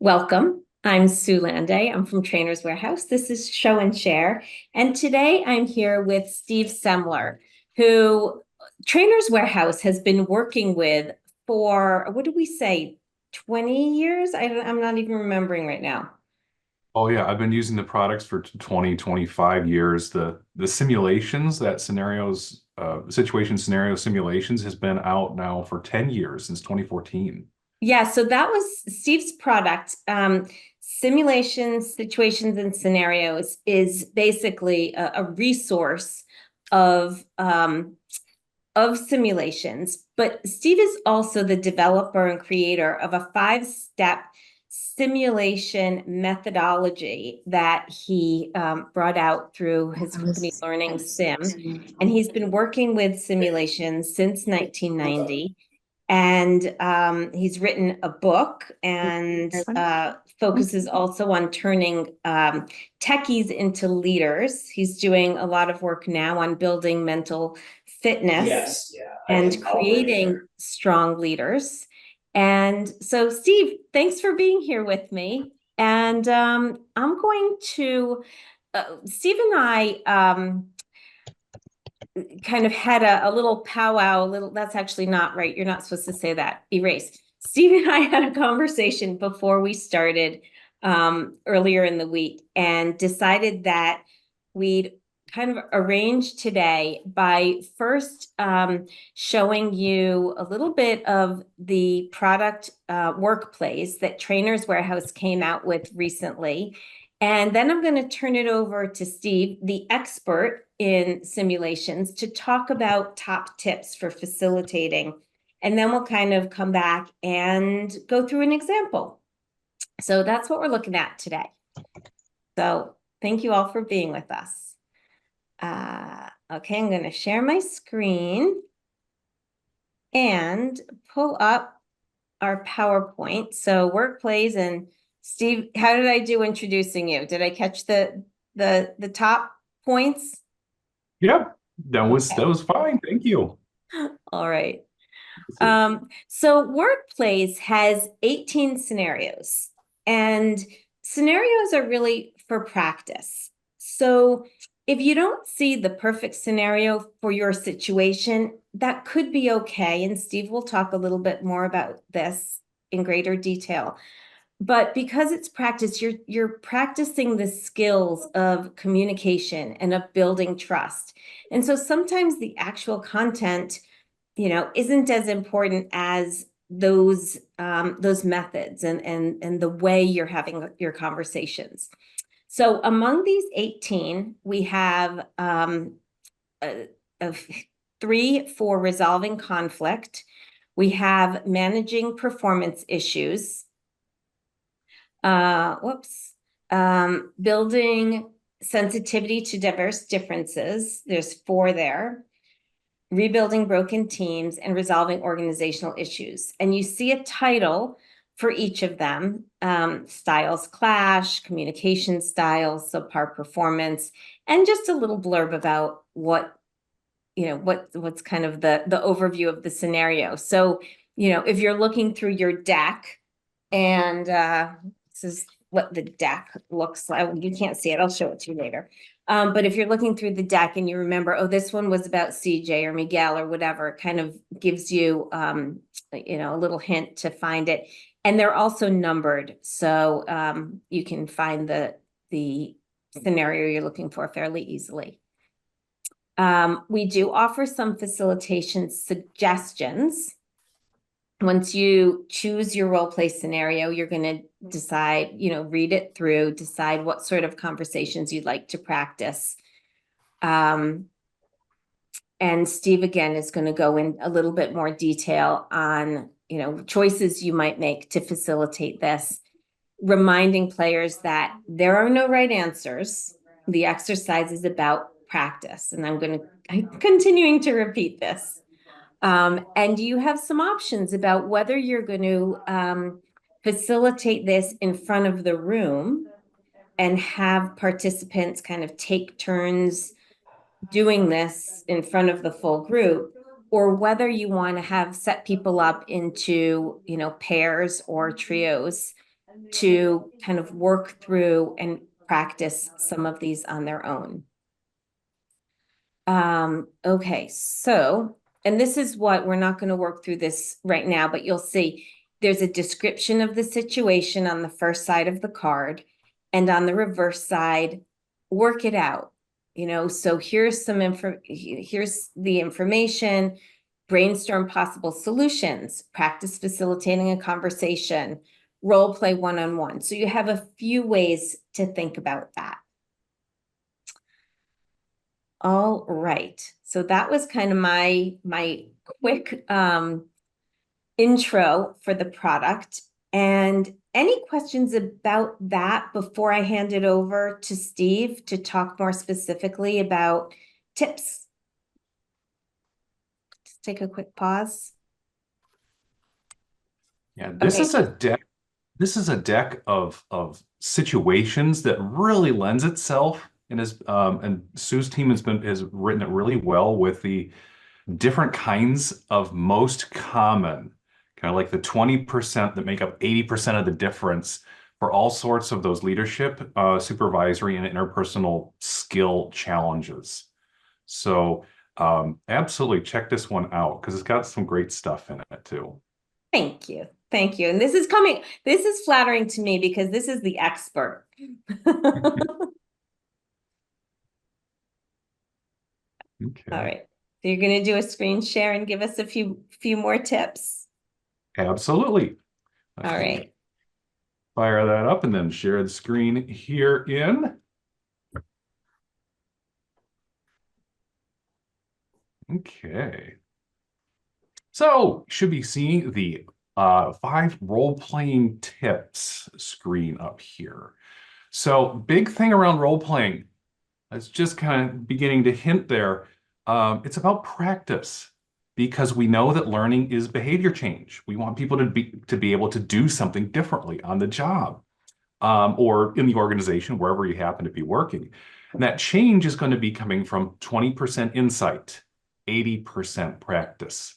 Welcome. I'm Sue Landay. I'm from Trainers Warehouse. This is Show and Share. And today I'm here with Steve Semler, who Trainers Warehouse has been working with for, what did we say, 20 years? I'm not even remembering right now. Oh yeah, I've been using the products for 20, 25 years. The simulations, that situation scenario simulations has been out now for 10 years since 2014. Yeah, so that was Steve's product. Simulations, situations, and scenarios is basically a resource of simulations, but Steve is also the developer and creator of a 5-step simulation methodology that he brought out through his company Learning Sim. And he's been working with simulations since 1990. And he's written a book and focuses also on turning techies into leaders. He's doing a lot of work now on building mental fitness. Yes, yeah, And creating strong leaders. And so, Steve, thanks for being here with me. And I'm going to, Steve and I kind of had a little powwow, that's actually not right. You're not supposed to say that. Erase. Steve and I had a conversation before we started earlier in the week and decided that we'd kind of arrange today by first showing you a little bit of the product workplace that Trainers Warehouse came out with recently. And then I'm going to turn it over to Steve, the expert in simulations, to talk about top tips for facilitating. And then we'll kind of come back and go through an example. So that's what we're looking at today. So thank you all for being with us. Okay, I'm going to share my screen and pull up our PowerPoint. So workplace, and Steve, how did I do introducing you? Did I catch the top points? Yep, that Okay. was fine. Thank you. All right. So workplace has 18 scenarios, and scenarios are really for practice. So if you don't see the perfect scenario for your situation, that could be okay. And Steve will talk a little bit more about this in greater detail. But because it's practice, you're practicing the skills of communication and of building trust. And so sometimes the actual content, isn't as important as those methods and the way you're having your conversations. So among these 18, we have of 3 for resolving conflict. We have managing performance issues. Building sensitivity to diverse differences. There's 4 there. Rebuilding broken teams, and resolving organizational issues. And you see a title for each of them: styles clash, communication styles, subpar performance, and just a little blurb about what's kind of the overview of the scenario. So, if you're looking through your deck, and this is what the deck looks like. You can't see it. I'll show it to you later. But if you're looking through the deck and you remember, oh, this one was about CJ or Miguel or whatever, it kind of gives you, a little hint to find it. And they're also numbered, so you can find the scenario you're looking for fairly easily. We do offer some facilitation suggestions. Once you choose your role play scenario, you're going to decide, read it through, decide what sort of conversations you'd like to practice. And Steve, again, is going to go in a little bit more detail on, choices you might make to facilitate this, reminding players that there are no right answers. The exercise is about practice. And I'm continuing to repeat this. And you have some options about whether you're going to facilitate this in front of the room and have participants kind of take turns doing this in front of the full group, or whether you want to have set people up into, pairs or trios to kind of work through and practice some of these on their own. Okay, so, and this is what, we're not going to work through this right now, but you'll see there's a description of the situation on the first side of the card, and on the reverse side, work it out. So here's some here's the information, brainstorm possible solutions, practice facilitating a conversation, role play one-on-one. So you have a few ways to think about that. All right, so that was kind of my quick intro for the product. And any questions about that before I hand it over to Steve to talk more specifically about tips? Just take a quick pause. Yeah, this Okay. is a deck. This is a deck of situations that really lends itself, and Sue's team has written it really well with the different kinds of most common, kind of like the 20% that make up 80% of the difference for all sorts of those leadership, supervisory, and interpersonal skill challenges. So absolutely check this one out because it's got some great stuff in it too. Thank you. Thank you. And this is flattering to me because this is the expert. Okay. All right. So you're going to do a screen share and give us a few more tips. Absolutely. All right. Fire that up and then share the screen here in. Okay. So should be seeing the 5 role-playing tips screen up here. So big thing around role-playing, it's just kind of beginning to hint there. It's about practice because we know that learning is behavior change. We want people to be able to do something differently on the job, or in the organization, wherever you happen to be working. And that change is going to be coming from 20% insight, 80% practice.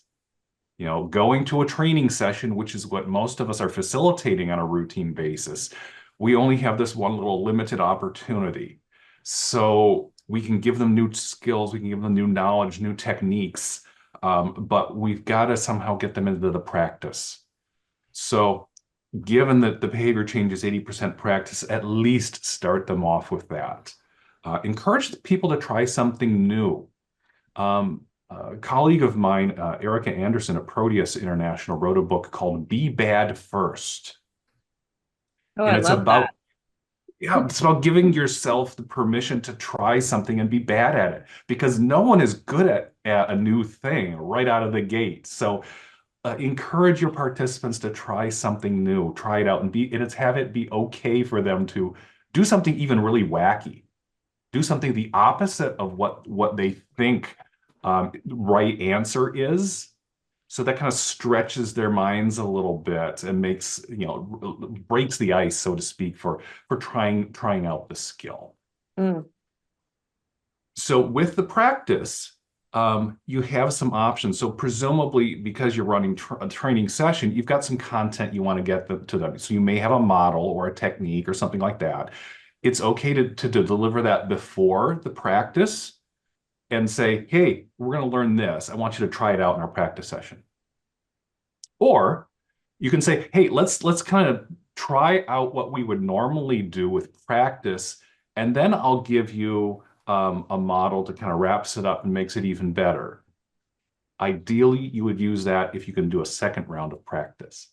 Going to a training session, which is what most of us are facilitating on a routine basis, we only have this one little limited opportunity. So we can give them new skills, we can give them new knowledge, new techniques, but we've got to somehow get them into the practice. So given that the behavior change is 80% practice, at least start them off with that. Encourage people to try something new. A colleague of mine, Erica Anderson at Proteus International, wrote a book called Be Bad First. Oh, And I it's love about, that. yeah, it's about giving yourself the permission to try something and be bad at it, because no one is good at a new thing right out of the gate. So encourage your participants to try something new, try it out, and have it be okay for them to do something even really wacky, do something the opposite of what they think right answer is. So that kind of stretches their minds a little bit and breaks the ice, so to speak, for trying out the skill. Mm. So with the practice, you have some options. So presumably, because you're running a training session, you've got some content you want to get to them. So you may have a model or a technique or something like that. It's okay to deliver that before the practice and say, hey, we're going to learn this. I want you to try it out in our practice session. Or you can say, hey, let's kind of try out what we would normally do with practice, and then I'll give you a model to kind of wraps it up and makes it even better. Ideally, you would use that if you can do a second round of practice.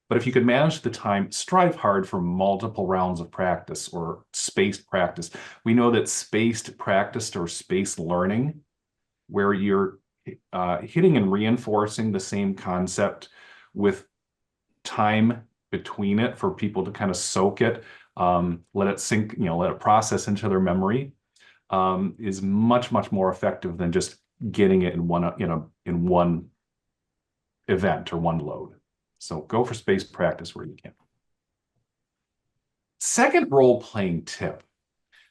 But if you can manage the time, strive hard for multiple rounds of practice or spaced practice. We know that spaced practice or spaced learning, where you're hitting and reinforcing the same concept with time between it for people to kind of soak it, let it sink, let it process into their memory, is much, much more effective than just getting it in one event or one load. So go for spaced practice where you can. Second role-playing tip.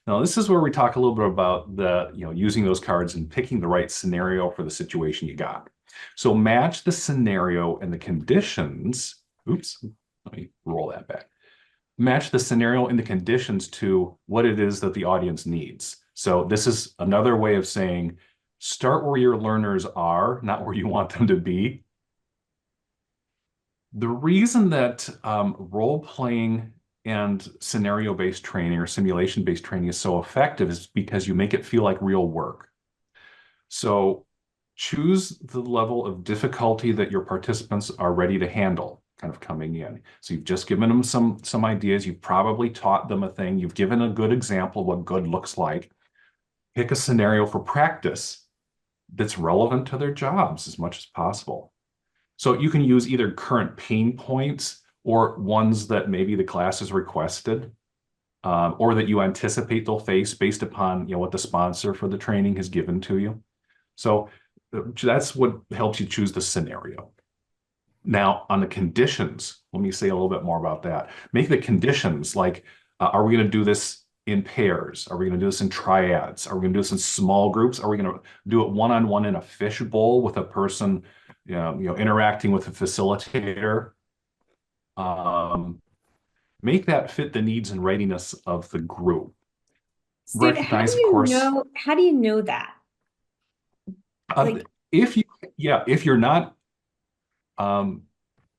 Now, this is where we talk a little bit about using those cards and picking the right scenario for the situation you got. So match the scenario and the conditions. Oops, let me roll that back. match the scenario and the conditions to what it is that the audience needs. So this is another way of saying, start where your learners are, not where you want them to be. The reason that role-playing and scenario-based training or simulation-based training is so effective is because you make it feel like real work. So choose the level of difficulty that your participants are ready to handle kind of coming in. So you've just given them some ideas. You've probably taught them a thing. You've given a good example of what good looks like. Pick a scenario for practice that's relevant to their jobs as much as possible. So you can use either current pain points or ones that maybe the class has requested, or that you anticipate they'll face based upon what the sponsor for the training has given to you. So that's what helps you choose the scenario. Now, on the conditions, let me say a little bit more about that. Make the conditions like, are we going to do this in pairs? Are we going to do this in triads? Are we going to do this in small groups? Are we going to do it one-on-one in a fishbowl with a person, interacting with a facilitator? Make that fit the needs and readiness of the group. Steve, Recognize, of course, how do you know that? Like, if you're not,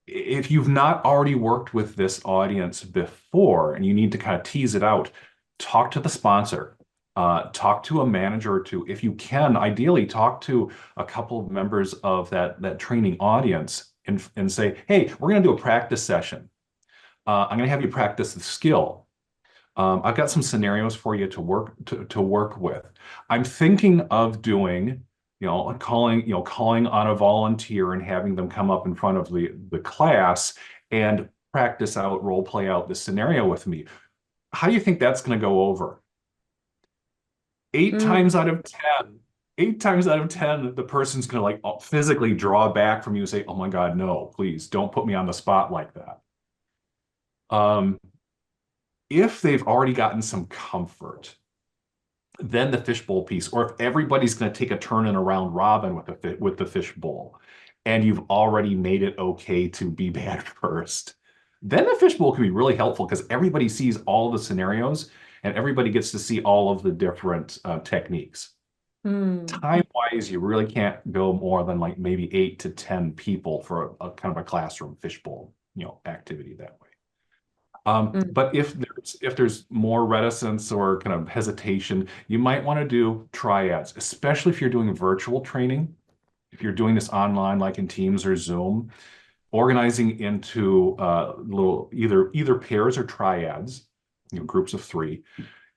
if you've not already worked with this audience before and you need to kind of tease it out, talk to the sponsor, talk to a manager or two. If you can, ideally talk to a couple of members of that training audience and say, hey, we're going to do a practice session. I'm going to have you practice the skill. I've got some scenarios for you to work with. I'm thinking of doing, calling on a volunteer and having them come up in front of the class and practice out, role play out the scenario with me. How do you think that's going to go over? Eight times out of 10, the person's going to physically draw back from you and say, oh my God, no, please don't put me on the spot like that. If they've already gotten some comfort, then the fishbowl piece, or if everybody's going to take a turn in a round robin with the fishbowl, and you've already made it okay to be bad first, then the fishbowl can be really helpful because everybody sees all the scenarios and everybody gets to see all of the different techniques. Time-wise, you really can't go more than maybe 8 to 10 people for a kind of a classroom fishbowl, activity that way. But if there's more reticence or kind of hesitation, you might want to do triads, especially if you're doing virtual training. If you're doing this online, like in Teams or Zoom, organizing into little either pairs or triads, groups of 3,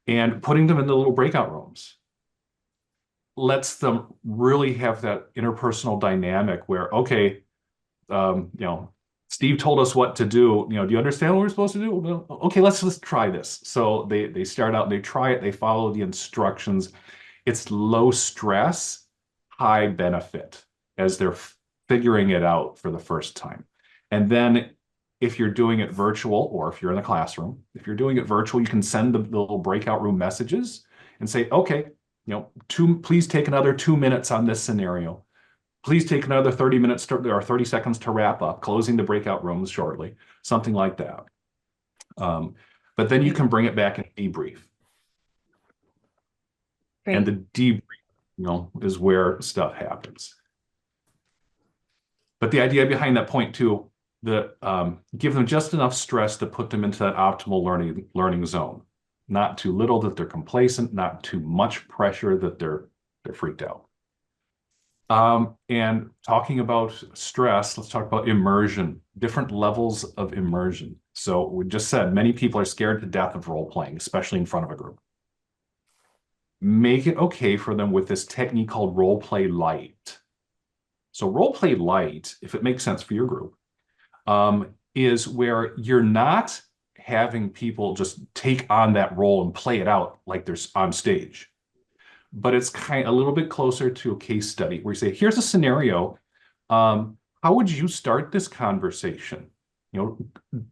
and putting them in the little breakout rooms lets them really have that interpersonal dynamic where, okay, Steve told us what to do. Do you understand what we're supposed to do? Well, okay, let's try this. So they start out, they try it, they follow the instructions. It's low stress, high benefit as they're figuring it out for the first time. And then if you're doing it virtual, or if you're in the classroom, if you're doing it virtual, you can send the little breakout room messages and say, okay, please take another 2 minutes on this scenario. Please take another 30 minutes or 30 seconds to wrap up, closing the breakout rooms shortly, something like that. But then you can bring it back and debrief. Great. And the debrief, is where stuff happens. But the idea behind that point too, give them just enough stress to put them into that optimal learning zone. Not too little that they're complacent, not too much pressure that they're freaked out. And talking about stress, let's talk about immersion, different levels of immersion. So we just said many people are scared to death of role playing, especially in front of a group. Make it okay for them with this technique called role play light. So role play light, if it makes sense for your group, is where you're not having people just take on that role and play it out like they're on stage. But it's kind of a little bit closer to a case study where you say, here's a scenario. How would you start this conversation?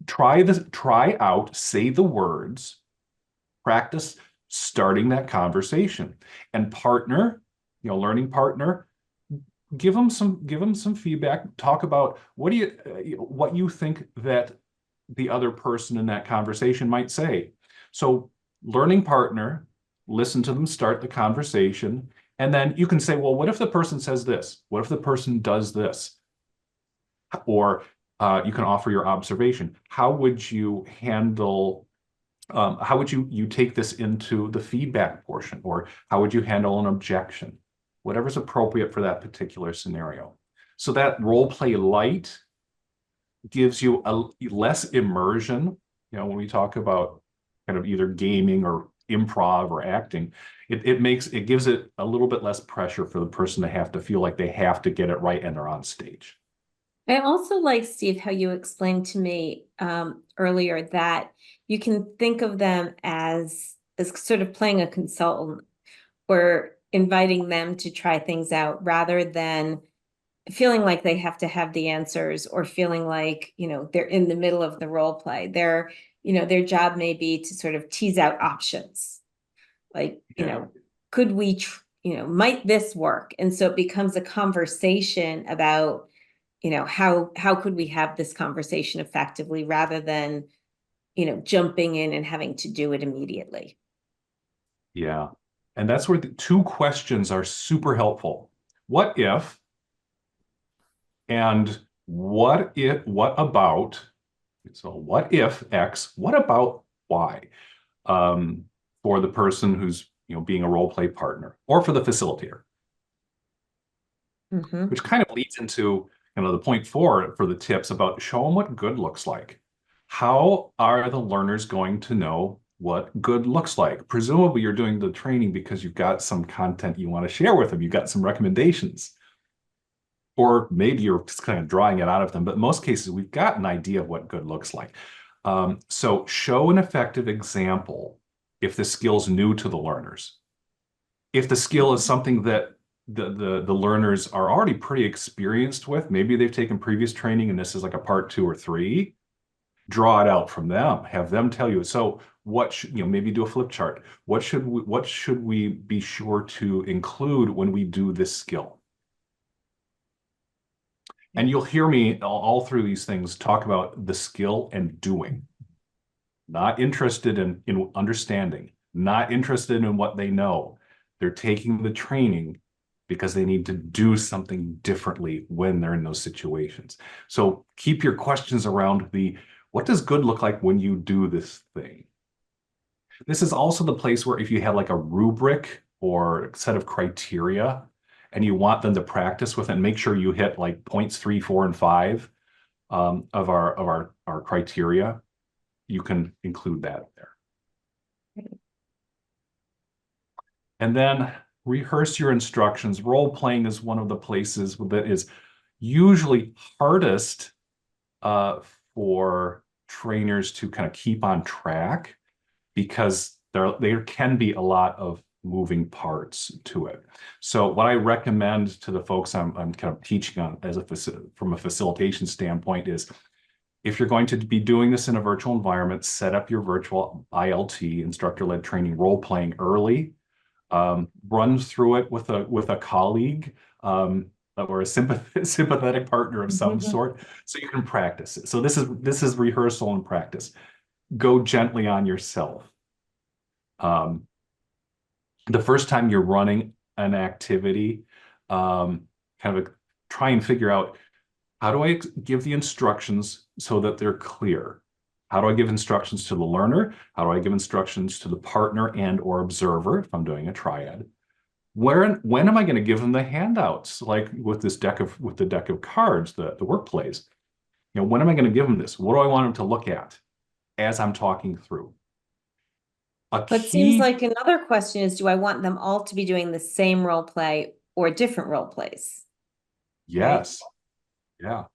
Try out, say the words, practice starting that conversation, and partner, learning partner, give them some feedback, talk about what you think that the other person in that conversation might say. So learning partner, listen to them start the conversation, and then you can say, well, what if the person says this? What if the person does this? Or you can offer your observation. How would you handle, how would you take this into the feedback portion? Or how would you handle an objection? Whatever's appropriate for that particular scenario. So that role play light gives you a less immersion. You know, when we talk about kind of either gaming or improv or acting, it gives it a little bit less pressure for the person to have to feel like they have to get it right and they're on stage. I also like, Steve, how you explained to me earlier that you can think of them as sort of playing a consultant or inviting them to try things out rather than feeling like they have to have the answers or feeling like, they're in the middle of the role play. Their job may be to sort of tease out options. Like, Yeah. could we, might this work? And so it becomes a conversation about, how could we have this conversation effectively rather than, jumping in and having to do it immediately. Yeah. And that's where the two questions are super helpful. What if, and what about, so what if X, what about Y? Um, for the person who's, being a role play partner or for the facilitator, Mhm. which kind of leads into, the point four for the tips about show them what good looks like. How are the learners going to know what good looks like? Presumably you're doing the training because you've got some content you want to share with them. You've got some recommendations. Or maybe you're just kind of drawing it out of them. But in most cases, we've got an idea of what good looks like. So show an effective example if the skill's new to the learners. If the skill is something that the learners are already pretty experienced with, maybe they've taken previous training and this is like a part 2 or 3, draw it out from them, have them tell you. So what should, maybe do a flip chart. What should we be sure to include when we do this skill? And you'll hear me all through these things talk about the skill and doing. Not interested in understanding, not interested in what they know. They're taking the training because they need to do something differently when they're in those situations. So keep your questions around what does good look like when you do this thing? This is also the place where if you have like a rubric or a set of criteria and you want them to practice with it, and make sure you hit like points 3, 4, and 5 of our criteria, you can include that there. And then rehearse your instructions. Role playing is one of the places that is usually hardest for trainers to kind of keep on track because there can be a lot of moving parts to it. So what I recommend to the folks I'm kind of teaching on from a facilitation standpoint is if you're going to be doing this in a virtual environment, set up your virtual ILT, instructor-led training role playing early. Run through it with a colleague or a sympathetic partner of some sort, so you can practice it. So this is rehearsal and practice. Go gently on yourself. The first time you're running an activity, kind of try and figure out, how do I give the instructions so that they're clear? How do I give instructions to the learner? How do I give instructions to the partner and or observer if I'm doing a triad? When am I going to give them the handouts? Like with the deck of cards, the work plays. When am I going to give them this? What do I want them to look at as I'm talking through? But it seems like another question is, do I want them all to be doing the same role play or different role plays? Yes. Yeah.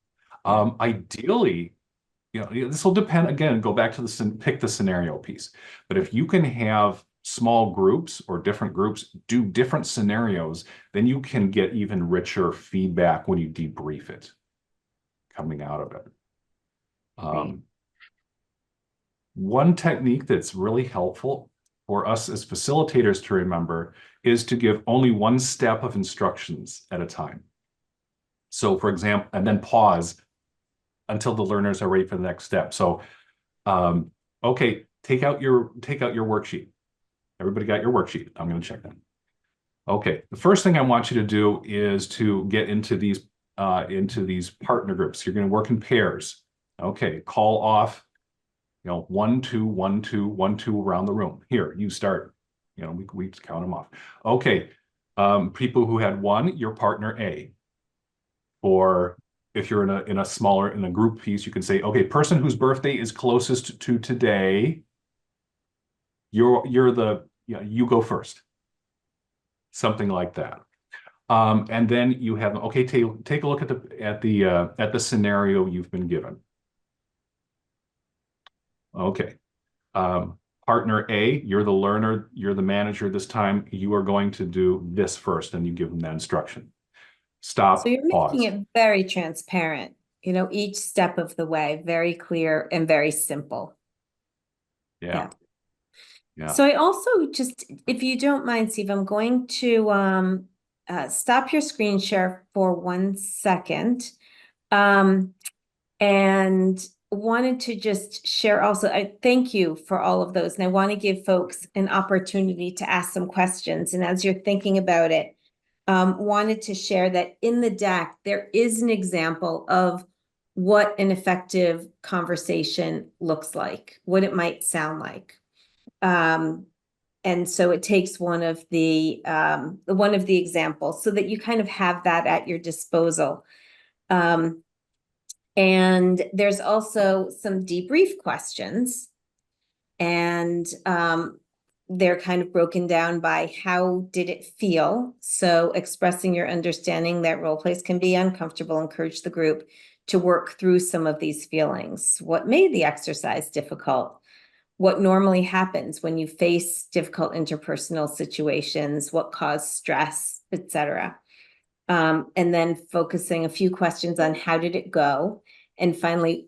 Ideally, this will depend, again, go back to pick the scenario piece. But if you can have small groups or different groups do different scenarios, then you can get even richer feedback when you debrief it coming out of it. Right. One technique that's really helpful for us as facilitators to remember is to give only one step of instructions at a time. So for example, and then pause until the learners are ready for the next step. So Um, okay, take out your worksheet. Everybody got your worksheet? I'm going to check that. Okay, the first thing I want you to do is to get into these partner groups. You're going to work in pairs. Okay, call off, 1, 2, 1, 2, 1, 2 around the room. Here, you start. We count them off. Okay, people who had one, your partner A. Or if you're in a group piece, you can say, okay, person whose birthday is closest to today, you go first. Something like that. And then you have, okay, take a look at the scenario you've been given. Okay. Partner A, you're the learner, you're the manager this time. You are going to do this first, and you give them that instruction. So Stop, you're making pause. it very transparent, each step of the way, very clear and very simple. Yeah, Yeah. yeah. So I also just, if you don't mind, Steve, I'm going to stop your screen share for 1 second. And wanted to just share also, I thank you for all of those. And I want to give folks an opportunity to ask some questions. And as you're thinking about it, wanted to share that in the deck, there is an example of what an effective conversation looks like, what it might sound like. And so it takes one of the examples so that you kind of have that at your disposal. And there's also some debrief questions, and they're kind of broken down by how did it feel? So expressing your understanding that role plays can be uncomfortable, encourage the group to work through some of these feelings. What made the exercise difficult? What normally happens when you face difficult interpersonal situations? What caused stress, etc. And then focusing a few questions on how did it go? And finally,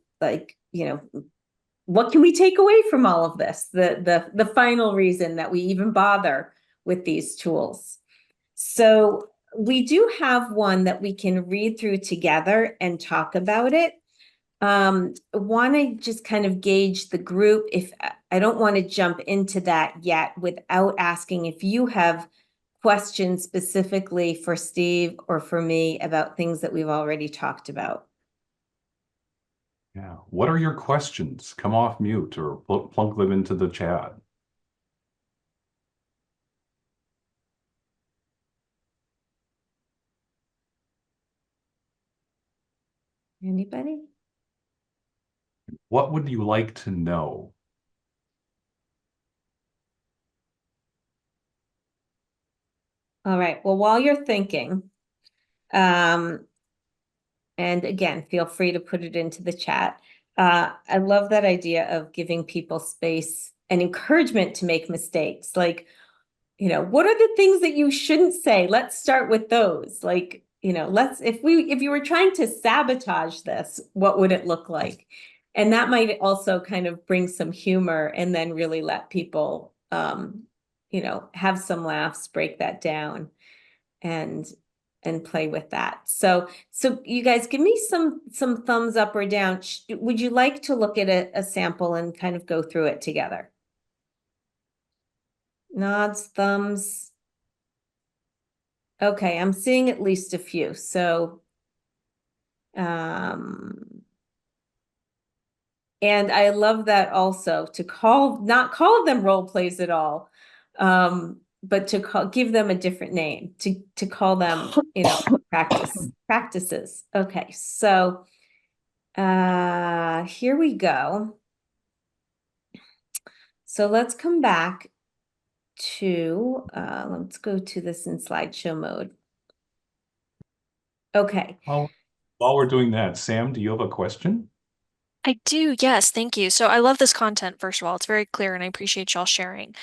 what can we take away from all of this? The final reason that we even bother with these tools. So we do have one that we can read through together and talk about it. Want to just kind of gauge the group. If I don't want to jump into that yet without asking if you have questions specifically for Steve or for me about things that we've already talked about. Yeah. What are your questions? Come off mute or plug them into the chat. Anybody? What would you like to know? All right. Well, while you're thinking, and again, feel free to put it into the chat. I love that idea of giving people space and encouragement to make mistakes. Like, what are the things that you shouldn't say? Let's start with those. Like, if you were trying to sabotage this, what would it look like? And that might also kind of bring some humor and then really let people, have some laughs, break that down and play with that. So you guys give me some thumbs up or down. Would you like to look at a sample and kind of go through it together? Nods, thumbs. Okay, I'm seeing at least a few. So and I love that also to not call them role plays at all. But to give them a different name, to call them, practices. Okay, so here we go. So let's come back to let's go to this in slideshow mode. Okay. While we're doing that, Sam, do you have a question? I do, yes, thank you. So I love this content, first of all. It's very clear and I appreciate y'all sharing.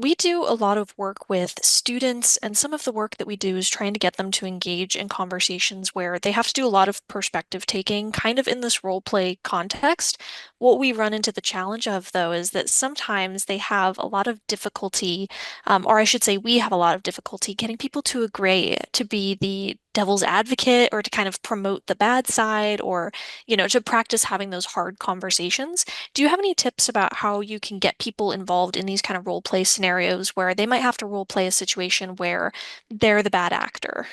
We do a lot of work with students, and some of the work that we do is trying to get them to engage in conversations where they have to do a lot of perspective taking, kind of in this role play context. What we run into the challenge of, though, is that sometimes they have a lot of difficulty, or I should say, we have a lot of difficulty getting people to agree to be the devil's advocate or to kind of promote the bad side or, to practice having those hard conversations. Do you have any tips about how you can get people involved in these kind of role play scenarios where they might have to role play a situation where they're the bad actor?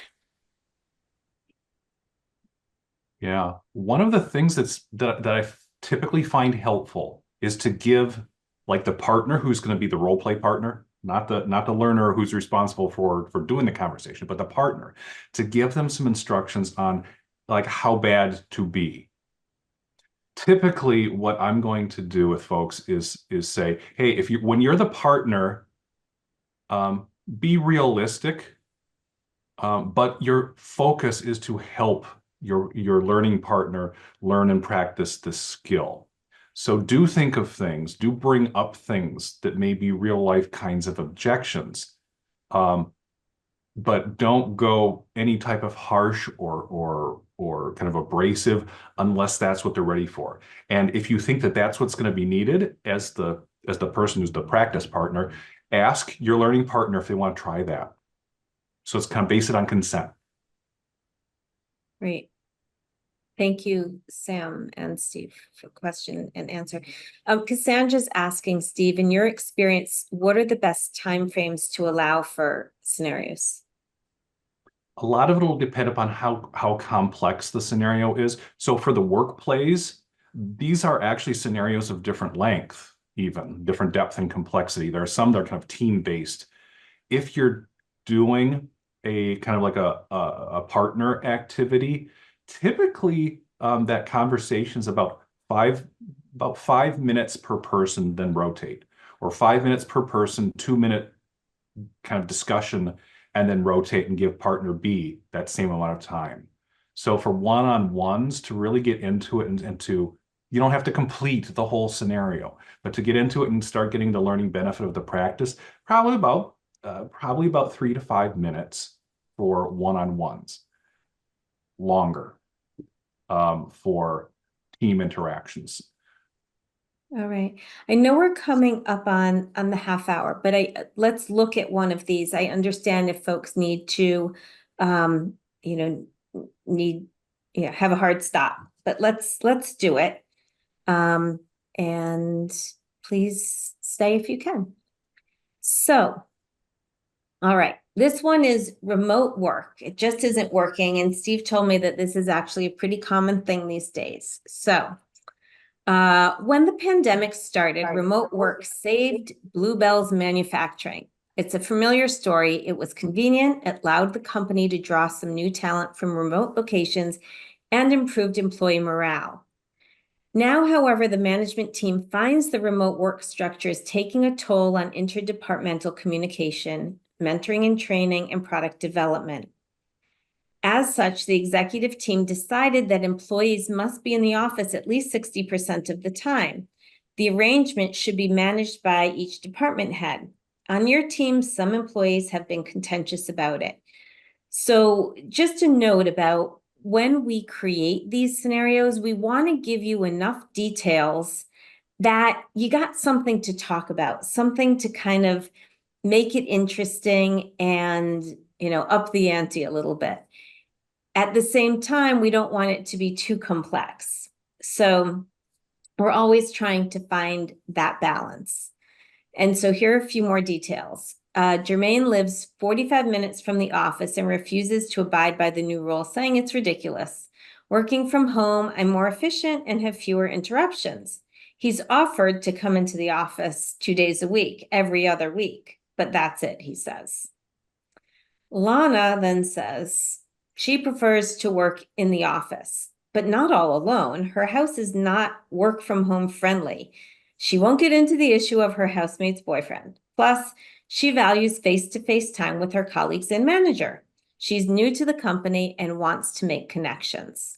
Yeah. One of the things that I typically find helpful is to give like the partner who's going to be the role play partner, not the learner who's responsible for doing the conversation, but the partner, to give them some instructions on like how bad to be. Typically, what I'm going to do with folks is say, hey, when you're the partner, be realistic, but your focus is to help your learning partner learn and practice this skill. So do think of things, do bring up things that may be real life kinds of objections, but don't go any type of harsh or kind of abrasive unless that's what they're ready for. And if you think that that's what's going to be needed as the person who's the practice partner, ask your learning partner if they want to try that. So it's kind of based on consent. Great. Thank you, Sam and Steve, for question and answer. Cassandra's asking, Steve, in your experience, what are the best timeframes to allow for scenarios? A lot of it will depend upon how complex the scenario is. So for the work plays, these are actually scenarios of different length, even different depth and complexity. There are some that are kind of team-based. If you're doing a kind of like a partner activity, typically that conversation is about 5 minutes per person, then rotate, or 5 minutes per person, 2 minute kind of discussion, and then rotate and give partner B that same amount of time. So for one-on-ones, to really get into it and to, you don't have to complete the whole scenario, but to get into it and start getting the learning benefit of the practice, probably about 3 to 5 minutes for one-on-ones, longer for team interactions. All right. I know we're coming up on the half hour, but let's look at one of these. I understand if folks need to, have a hard stop, but let's do it. And please stay if you can. So, all right, this one is remote work. It just isn't working. And Steve told me that this is actually a pretty common thing these days. So, when the pandemic started, remote work saved Bluebell's manufacturing. It's a familiar story. It was convenient. It allowed the company to draw some new talent from remote locations and improved employee morale. Now, however, the management team finds the remote work structure is taking a toll on interdepartmental communication, mentoring and training, and product development. As such, the executive team decided that employees must be in the office at least 60% of the time. The arrangement should be managed by each department head. On your team, some employees have been contentious about it. So just a note about when we create these scenarios, we want to give you enough details that you got something to talk about, something to kind of make it interesting and, up the ante a little bit. At the same time, we don't want it to be too complex. So we're always trying to find that balance. And so here are a few more details. Jermaine lives 45 minutes from the office and refuses to abide by the new rule, saying it's ridiculous. Working from home, I'm more efficient and have fewer interruptions. He's offered to come into the office 2 days a week, every other week, but that's it, he says. Lana then says, she prefers to work in the office, but not all alone. Her house is not work from home friendly. She won't get into the issue of her housemate's boyfriend. Plus, she values face-to-face time with her colleagues and manager. She's new to the company and wants to make connections.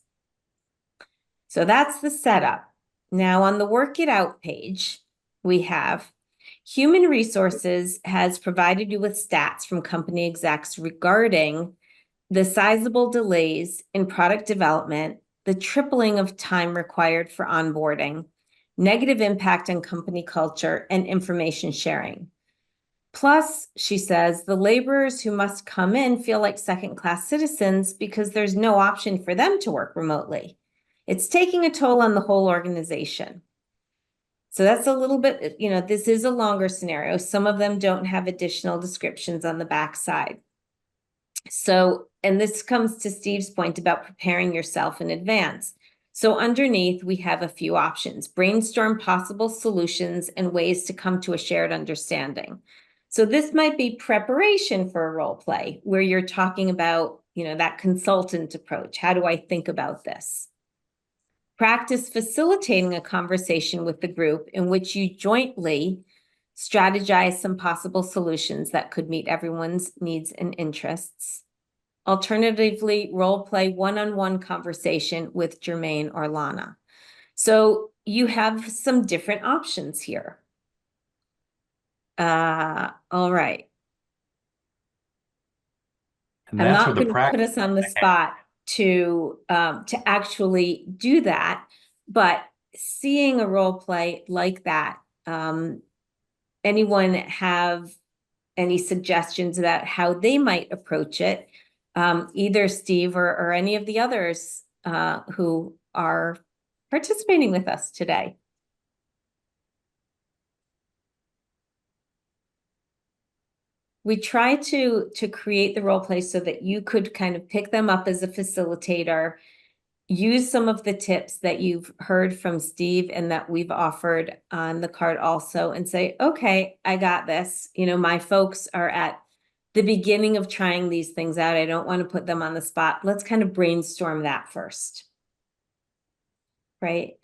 So that's the setup. Now on the Work It Out page, we have Human Resources has provided you with stats from company execs regarding the sizable delays in product development, the tripling of time required for onboarding, negative impact on company culture, and information sharing. Plus, she says, the laborers who must come in feel like second-class citizens because there's no option for them to work remotely. It's taking a toll on the whole organization. So that's a little bit, this is a longer scenario. Some of them don't have additional descriptions on the backside. So, and this comes to Steve's point about preparing yourself in advance. So underneath, we have a few options: brainstorm possible solutions and ways to come to a shared understanding. So this might be preparation for a role play where you're talking about, that consultant approach. How do I think about this? Practice facilitating a conversation with the group in which you jointly strategize some possible solutions that could meet everyone's needs and interests. Alternatively, role play one-on-one conversation with Jermaine or Lana. So you have some different options here. All right. And I'm that's not where the going to put practice. us on the spot to actually do that, but seeing a role play like that, anyone have any suggestions about how they might approach it? Either Steve or any of the others who are participating with us today. We try to create the role play so that you could kind of pick them up as a facilitator, use some of the tips that you've heard from Steve and that we've offered on the card also, and say, okay, I got this. My folks are at the beginning of trying these things out. I don't want to put them on the spot. Let's kind of brainstorm that first. Right?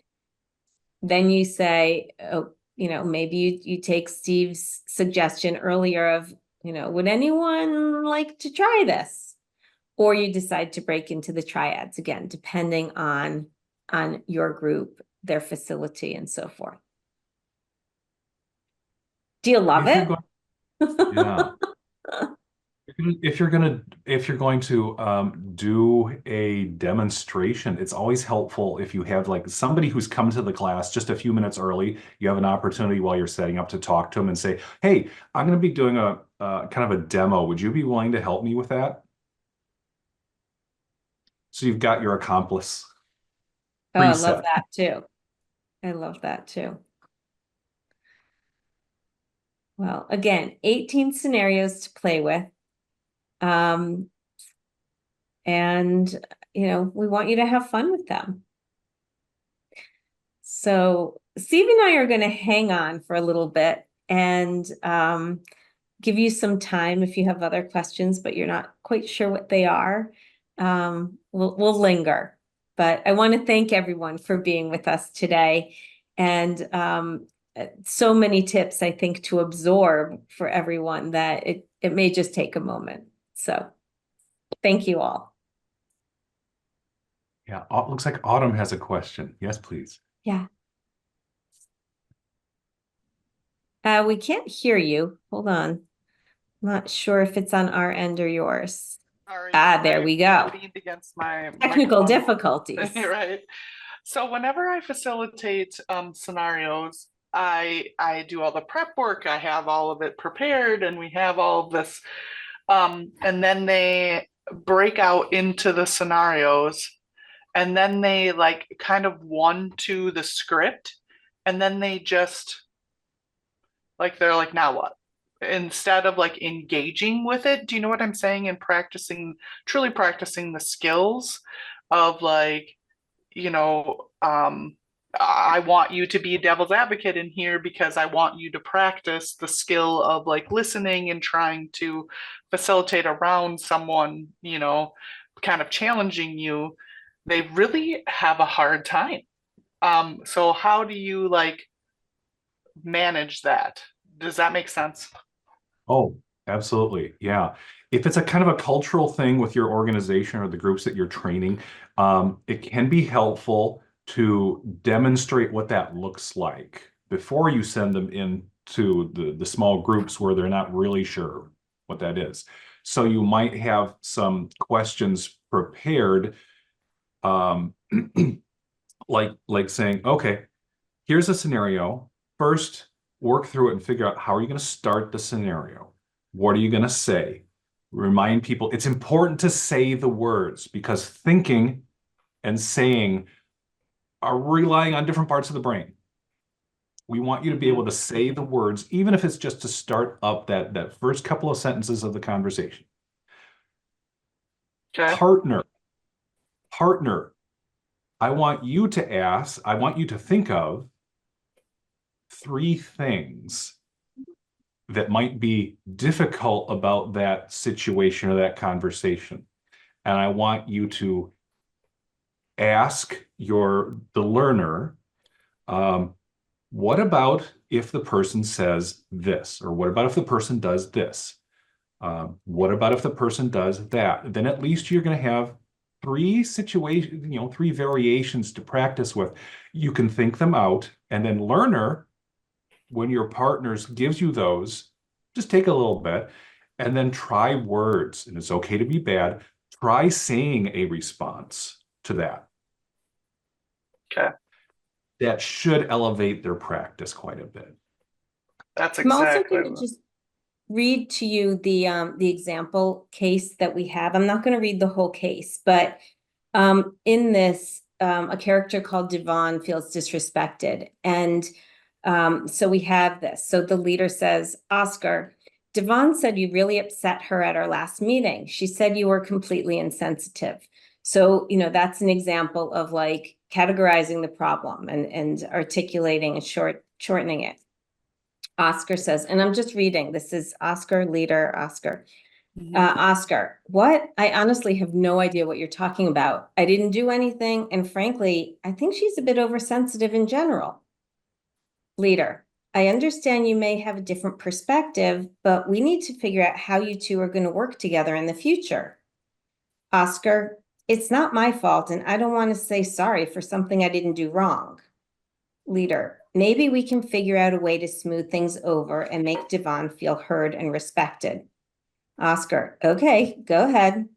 Then you say, oh, maybe you take Steve's suggestion earlier of, would anyone like to try this? Or you decide to break into the triads again, depending on your group, their facility, and so forth. Do you love If you're it? going, yeah. If you're going to do a demonstration, it's always helpful if you have like somebody who's come to the class just a few minutes early. You have an opportunity while you're setting up to talk to them and say, "Hey, I'm going to be doing a kind of a demo. Would you be willing to help me with that?" So you've got your accomplice Oh, I love preset. that too. I love that too. Well, again, 18 scenarios to play with. And, we want you to have fun with them. So Steve and I are going to hang on for a little bit and give you some time if you have other questions, but you're not quite sure what they are. We'll linger. But I want to thank everyone for being with us today. And so many tips, I think, to absorb for everyone that it may just take a moment. So thank you all. Yeah, looks like Autumn has a question. Yes, please. Yeah. We can't hear you. Hold on. Not sure if it's on our end or yours. Sorry, There I we go. leaned against my Technical microphone. difficulties. Right. So whenever I facilitate scenarios, I do all the prep work. I have all of it prepared, and we have all of this. And then they break out into the scenarios, and then they like kind of one to the script, and then they just like they're like, now what? Instead of like engaging with it. Do you know what I'm saying? And truly practicing the skills of like, you know, I want you to be a devil's advocate in here because I want you to practice the skill of like listening and trying to facilitate around someone, kind of challenging you. They really have a hard time. So how do you like manage that? Does that make sense? Oh, absolutely. Yeah. If it's a kind of a cultural thing with your organization or the groups that you're training, it can be helpful to demonstrate what that looks like before you send them into the small groups where they're not really sure what that is. So you might have some questions prepared, um, like saying, okay, here's a scenario. First, work through it and figure out how are you going to start the scenario? What are you going to say? Remind people it's important to say the words because thinking and saying are relying on different parts of the brain. We want you to be able to say the words, even if it's just to start up that first couple of sentences of the conversation. Okay. Partner, I want you to think of 3 things that might be difficult about that situation or that conversation. And I want you to ask the learner, what about if the person says this? Or what about if the person does this? What about if the person does that? Then at least you're going to have 3 situations, 3 variations to practice with. You can think them out, and then learner, when your partners gives you those, just take a little bit and then try words. And it's okay to be bad. Try saying a response to that. Okay. That should elevate their practice quite a bit. That's I'm also exactly going to just read to you the example case that we have. I'm not going to read the whole case, but in this, a character called Devon feels disrespected. And so we have this. So the leader says, Oscar, Devon said you really upset her at our last meeting. She said you were completely insensitive. So, that's an example of like categorizing the problem and articulating and shortening it. Oscar says, and I'm just reading, this is Oscar, leader, Oscar. Oscar, what? I honestly have no idea what you're talking about. I didn't do anything. And frankly, I think she's a bit oversensitive in general. Leader, I understand you may have a different perspective, but we need to figure out how you two are going to work together in the future. Oscar, it's not my fault, and I don't want to say sorry for something I didn't do wrong. Leader, maybe we can figure out a way to smooth things over and make Devon feel heard and respected. Oscar, okay, go ahead.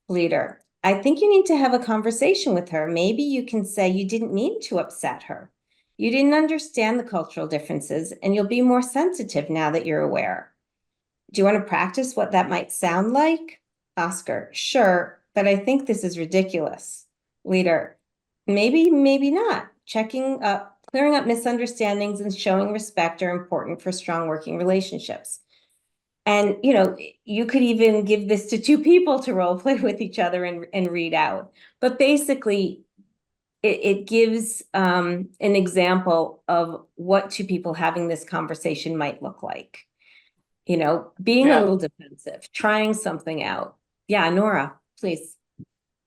Leader, I think you need to have a conversation with her. Maybe you can say you didn't mean to upset her. You didn't understand the cultural differences, and you'll be more sensitive now that you're aware. Do you want to practice what that might sound like? Oscar, sure, but I think this is ridiculous. Leader, maybe not. Clearing up misunderstandings and showing respect are important for strong working relationships. And, you could even give this to 2 people to role play with each other and read out. But basically, it gives an example of what 2 people having this conversation might look like. Being a little defensive, trying something out. Yeah, Nora, please.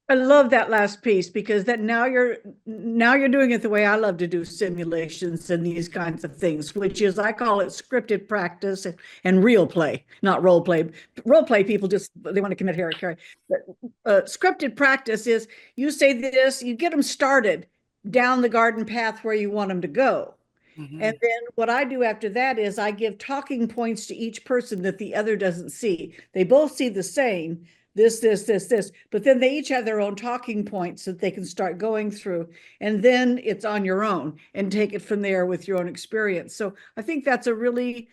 I love that last piece because that now you're doing it the way I love to do simulations and these kinds of things, which is I call it scripted practice and real play, not role play. Role play people they want to commit harakiri. But scripted practice is you say this, you get them started down the garden path where you want them to go. And then what I do after that is I give talking points to each person that the other doesn't see. They both see the same, this, but then they each have their own talking points that they can start going through. And then it's on your own and take it from there with your own experience. So I think that's a really,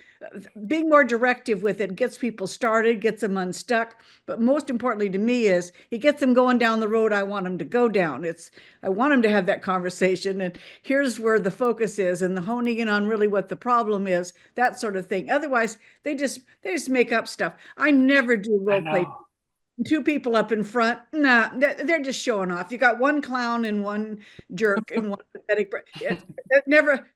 being more directive with it gets people started, gets them unstuck. But most importantly to me is it gets them going down the road I want them to go down. I want them to have that conversation. And here's where the focus is and the honing in on really what the problem is, that sort of thing. Otherwise, they just make up stuff. I never do role play. 2 people up in front, nah, they're just showing off. You got one clown and one jerk and one pathetic. It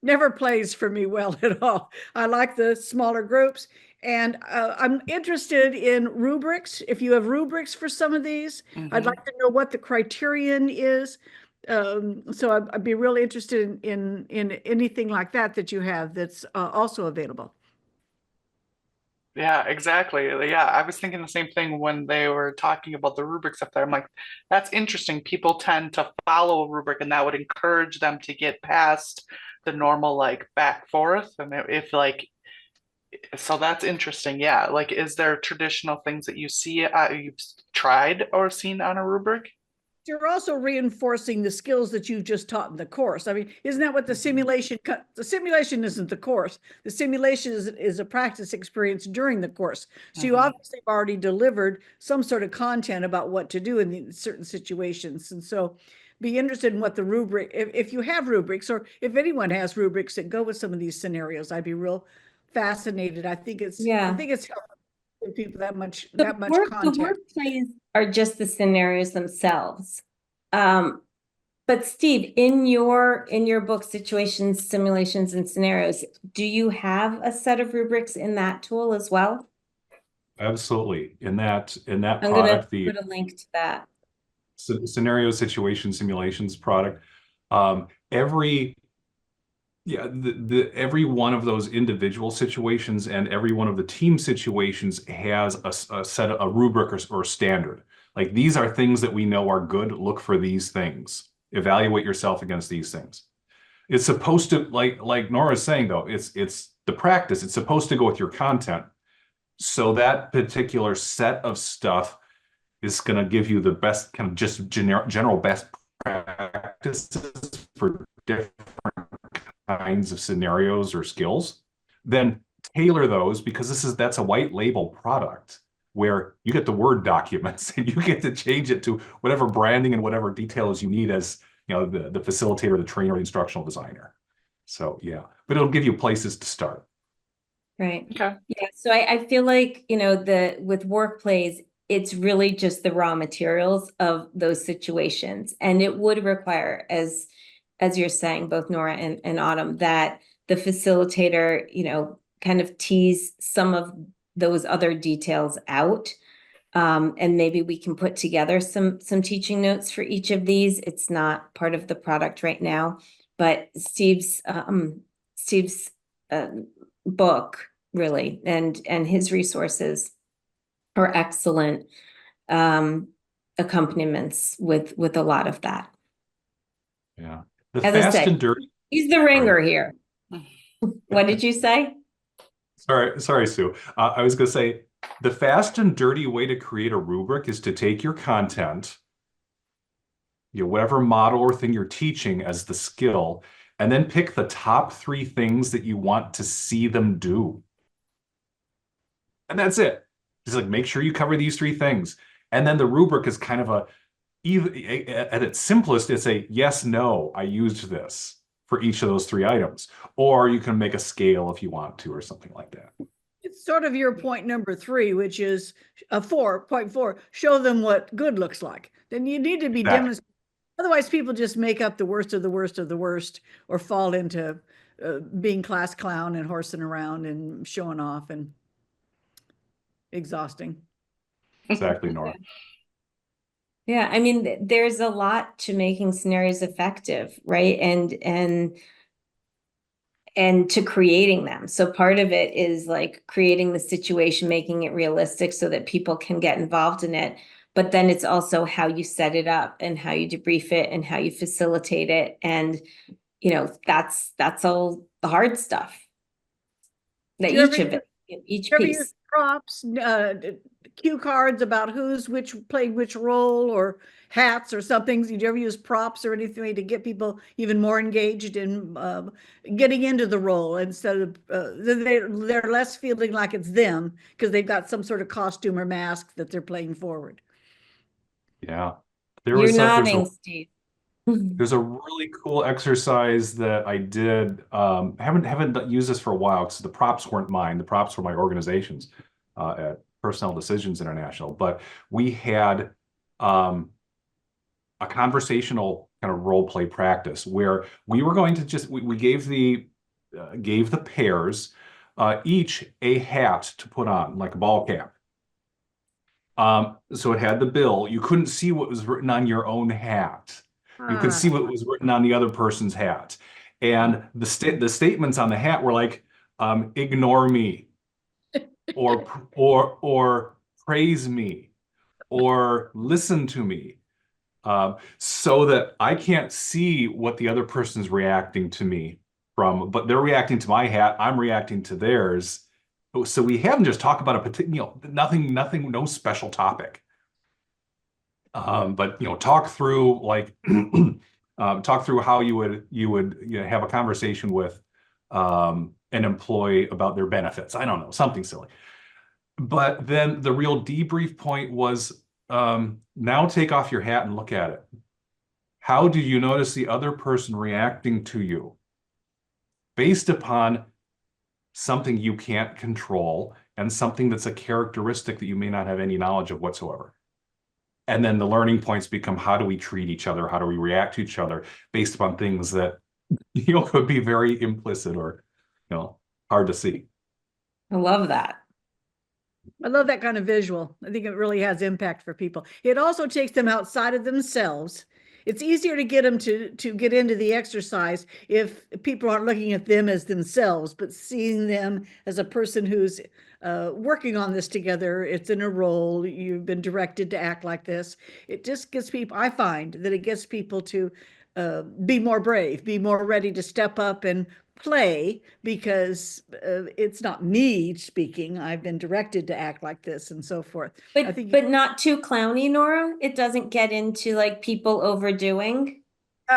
never plays for me well at all. I like the smaller groups, and I'm interested in rubrics. If you have rubrics for some of these, I'd like to know what the criterion is. So I'd be really interested in anything like that you have that's also available. Yeah, exactly. Yeah, I was thinking the same thing when they were talking about the rubrics up there. I'm like, that's interesting. People tend to follow a rubric, and that would encourage them to get past the normal like back forth. And if like, so that's interesting. Yeah, like, is there traditional things that you see you've tried or seen on a rubric? You're also reinforcing the skills that you've just taught in the course. I mean, isn't that what the simulation isn't the course. The simulation is a practice experience during the course. So you obviously have already delivered some sort of content about what to do in certain situations. And so be interested in what the rubric, if you have rubrics, or if anyone has rubrics that go with some of these scenarios, I'd be real fascinated. I think it's Yeah. helpful to give people that much The content. work plays are just the scenarios themselves. But Steve, in your book, Situations, Simulations, and Scenarios, do you have a set of rubrics in that tool as well? Absolutely. In that I'm product, gonna the put a link to that. scenario situation simulations product, every every one of those individual situations and every one of the team situations has a set of a rubric or standard. Like, these are things that we know are good. Look for these things. Evaluate yourself against these things. It's supposed to, like Nora's saying, though, it's the practice. It's supposed to go with your content. So that particular set of stuff is going to give you the best kind of just general best practices for different kinds of scenarios or skills. Then tailor those, because that's a white label product where you get the Word documents and you get to change it to whatever branding and whatever details you need as, you know, the facilitator, the trainer, the instructional designer. So yeah, but it'll give you places to start. Right. Okay. Yeah. So I feel like, you know, with work plays, it's really just the raw materials of those situations. And it would require, as you're saying, both Nora and Autumn, that the facilitator, you know, kind of tease some of those other details out. And maybe we can put together some teaching notes for each of these. It's not part of the product right now, but Steve's book really and his resources are excellent accompaniments with a lot of that. Yeah. The As I fast said, and dirty. he's the ringer here. What did you say? Sorry, Sue. I was going to say, the fast and dirty way to create a rubric is to take your content, you know, whatever model or thing you're teaching as the skill, and then pick the top 3 things that you want to see them do. And that's it. Just like, make sure you cover these 3 things. And then the rubric is kind of at its simplest, it's a yes, no, I used this for each of those 3 items. Or you can make a scale if you want to, or something like that. It's sort of your point number 3, which is 4.4. Show them what good looks like. Then you need to be demonstrating. Otherwise, people just make up the worst of the worst of the worst, or fall into being class clown and horsing around and showing off, and exhausting. Exactly, Nora. Yeah, I mean, there's a lot to making scenarios effective, right? And to creating them. So part of it is like creating the situation, making it realistic so that people can get involved in it. But then it's also how you set it up and how you debrief it and how you facilitate it. And, you know, that's all the hard stuff. That each Ever piece. use props, cue cards about who's played which role, or hats or something? Did you ever use props or anything to get people even more engaged in getting into the role, instead of they're less feeling like it's them because they've got some sort of costume or mask that they're playing forward? Yeah. You're nodding, Steve. There's a really cool exercise that I did. Haven't used this for a while because the props weren't mine. The props were my organization's at Personnel Decisions International. But we had a conversational kind of role play practice where we were going to we gave the pairs each a hat to put on, like a ball cap. So it had the bill. You couldn't see what was written on your own hat. You could see what was written on the other person's hat. And the statements on the hat were like, ignore me, or praise me, or listen to me, so that I can't see what the other person's reacting to me from, but they're reacting to my hat, I'm reacting to theirs. So we have them just talk about a particular, nothing, no special topic. But talk through like talk through how you would have a conversation with an employee about their benefits. I don't know, something silly. But then the real debrief point was now take off your hat and look at it. How do you notice the other person reacting to you based upon something you can't control and something that's a characteristic that you may not have any knowledge of whatsoever? And then the learning points become, how do we treat each other? How do we react to each other based upon things that could be very implicit or hard to see. I love that. I love that kind of visual. I think it really has impact for people. It also takes them outside of themselves. It's easier to get them to get into the exercise if people aren't looking at them as themselves, but seeing them as a person who's working on this together. It's in a role. You've been directed to act like this. It just gets people, I find that it gets people to be more brave, be more ready to step up and play, because it's not me speaking. I've been directed to act like this and so forth. I think But not too clowny, Nora. It doesn't get into like people overdoing.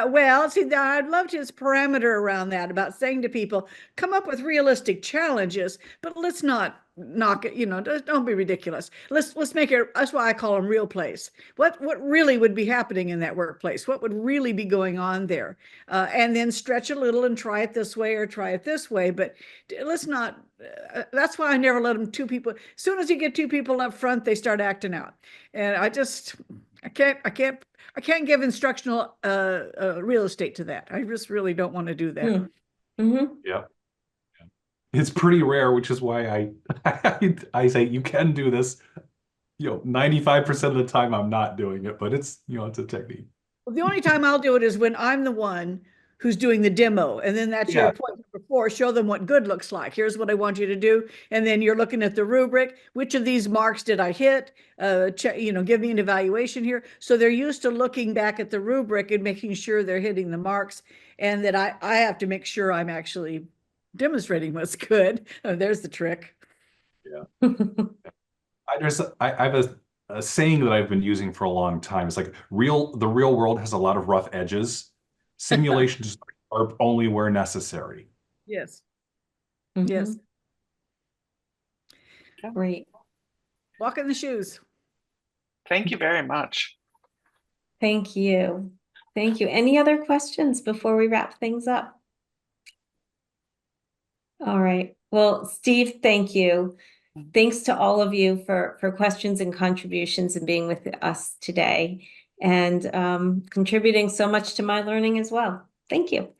well, see, I'd love to his parameter around that, about saying to people, come up with realistic challenges, but let's not knock it, don't be ridiculous. Let's make it, that's why I call them real plays. What really would be happening in that workplace? What would really be going on there? And then stretch a little and try it this way or try it this way, but let's not, that's why I never let them two people, as soon as you get two people up front, they start acting out. And I can't give instructional real estate to that. I just really don't want to do that. Mm-hmm. Yeah. It's pretty rare, which is why I say you can do this. 95% of the time I'm not doing it, but it's it's a technique. Well, the only time I'll do it is when I'm the one who's doing the demo. And then that's your point number 4, show them what good looks like. Here's what I want you to do. And then you're looking at the rubric. Which of these marks did I hit? Check, give me an evaluation here. So they're used to looking back at the rubric and making sure they're hitting the marks, and that I have to make sure I'm actually demonstrating what's good. Oh, there's the trick. Yeah. I have a saying that I've been using for a long time. It's like the real world has a lot of rough edges. Simulations are only where necessary. Yes. Mhm. Yes. Great. Walk in the shoes. Thank you very much. Thank you. Thank you. Any other questions before we wrap things up? All right. Well, Steve, thank you. Thanks to all of you for questions and contributions and being with us today, and contributing so much to my learning as well. Thank you.